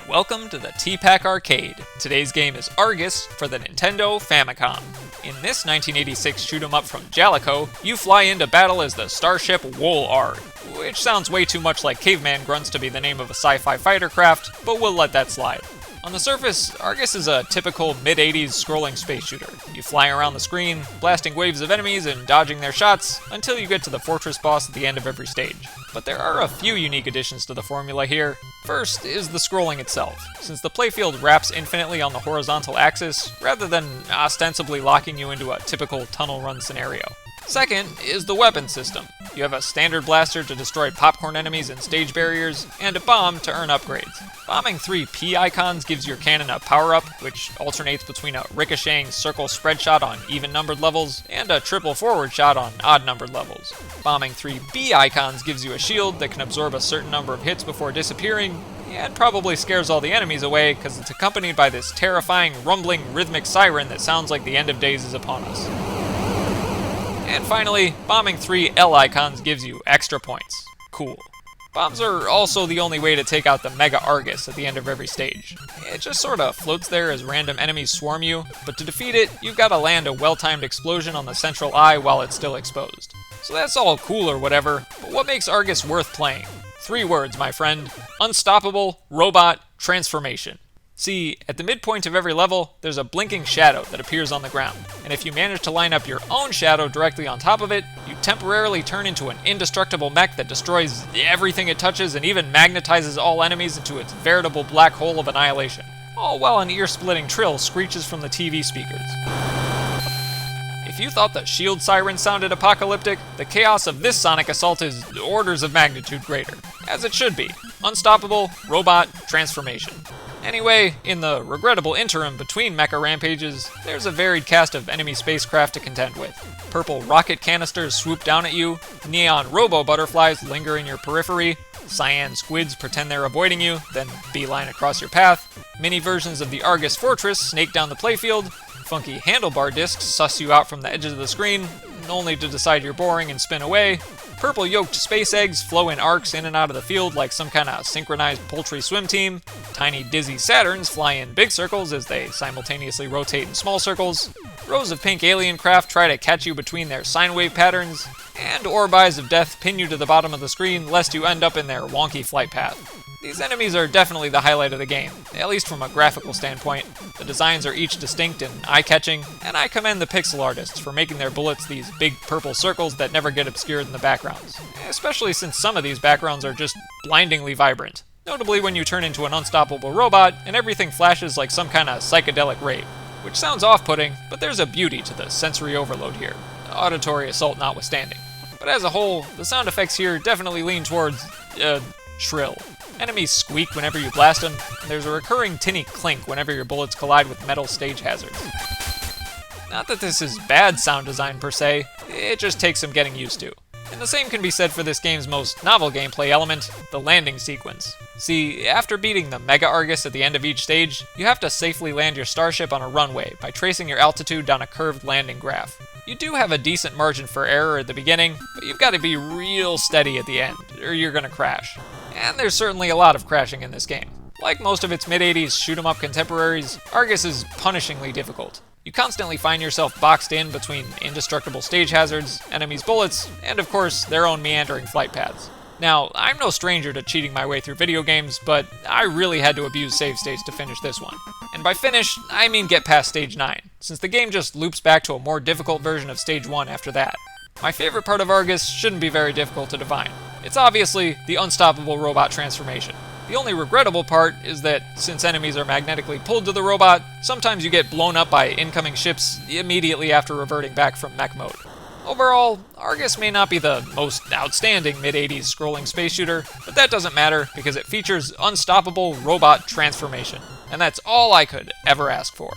Welcome to the T-Pac Arcade. Today's game is Argus for the Nintendo Famicom. In this 1986 shoot-'em-up from Jalico, you fly into battle as the starship Wool-Arg, which sounds way too much like caveman grunts to be the name of a sci-fi fighter craft, but we'll let that slide. On the surface, Argus is a typical mid-80s scrolling space shooter. You fly around the screen, blasting waves of enemies and dodging their shots until you get to the fortress boss at the end of every stage. But there are a few unique additions to the formula here. First is the scrolling itself, since the playfield wraps infinitely on the horizontal axis, rather than ostensibly locking you into a typical tunnel run scenario. Second is the weapon system. You have a standard blaster to destroy popcorn enemies and stage barriers, and a bomb to earn upgrades. Bombing 3 P icons gives your cannon a power-up, which alternates between a ricocheting circle spread shot on even-numbered levels, and a triple forward shot on odd-numbered levels. Bombing 3 B icons gives you a shield that can absorb a certain number of hits before disappearing, and probably scares all the enemies away because it's accompanied by this terrifying, rumbling, rhythmic siren that sounds like the end of days is upon us. And finally, bombing 3 L icons gives you extra points. Cool. Bombs are also the only way to take out the Mega Argus at the end of every stage. It just sorta floats there as random enemies swarm you, but to defeat it, you've gotta land a well-timed explosion on the central eye while it's still exposed. So that's all cool or whatever, but what makes Argus worth playing? 3 words, my friend. Unstoppable, robot, transformation. See, at the midpoint of every level, there's a blinking shadow that appears on the ground, and if you manage to line up your own shadow directly on top of it, you temporarily turn into an indestructible mech that destroys everything it touches and even magnetizes all enemies into its veritable black hole of annihilation, all while an ear-splitting trill screeches from the TV speakers. If you thought the shield siren sounded apocalyptic, the chaos of this sonic assault is orders of magnitude greater, as it should be. Unstoppable, robot, transformation. Anyway, in the regrettable interim between mecha rampages, there's a varied cast of enemy spacecraft to contend with. Purple rocket canisters swoop down at you, neon robo-butterflies linger in your periphery, cyan squids pretend they're avoiding you, then beeline across your path, mini versions of the Argus Fortress snake down the playfield, funky handlebar discs suss you out from the edges of the screen, only to decide you're boring and spin away, purple yolked space eggs flow in arcs in and out of the field like some kind of synchronized poultry swim team, tiny dizzy Saturns fly in big circles as they simultaneously rotate in small circles, rows of pink alien craft try to catch you between their sine wave patterns, and orb eyes of death pin you to the bottom of the screen lest you end up in their wonky flight path. These enemies are definitely the highlight of the game, at least from a graphical standpoint. The designs are each distinct and eye-catching, and I commend the pixel artists for making their bullets these big purple circles that never get obscured in the backgrounds, especially since some of these backgrounds are just blindingly vibrant, notably when you turn into an unstoppable robot and everything flashes like some kind of psychedelic rave, which sounds off-putting, but there's a beauty to the sensory overload here, auditory assault notwithstanding. But as a whole, the sound effects here definitely lean towards, shrill. Enemies squeak whenever you blast them, and there's a recurring tinny clink whenever your bullets collide with metal stage hazards. Not that this is bad sound design per se, it just takes some getting used to. And the same can be said for this game's most novel gameplay element, the landing sequence. See, after beating the Mega Argus at the end of each stage, you have to safely land your starship on a runway by tracing your altitude down a curved landing graph. You do have a decent margin for error at the beginning, but you've got to be real steady at the end, or you're gonna crash. And there's certainly a lot of crashing in this game. Like most of its mid-80s shoot-'em-up contemporaries, Argus is punishingly difficult. You constantly find yourself boxed in between indestructible stage hazards, enemies' bullets, and of course, their own meandering flight paths. Now, I'm no stranger to cheating my way through video games, but I really had to abuse save states to finish this one. And by finish, I mean get past stage 9, since the game just loops back to a more difficult version of stage 1 after that. My favorite part of Argus shouldn't be very difficult to define. It's obviously the unstoppable robot transformation. The only regrettable part is that, since enemies are magnetically pulled to the robot, sometimes you get blown up by incoming ships immediately after reverting back from mech mode. Overall, Argus may not be the most outstanding mid-80s scrolling space shooter, but that doesn't matter because it features unstoppable robot transformation, and that's all I could ever ask for.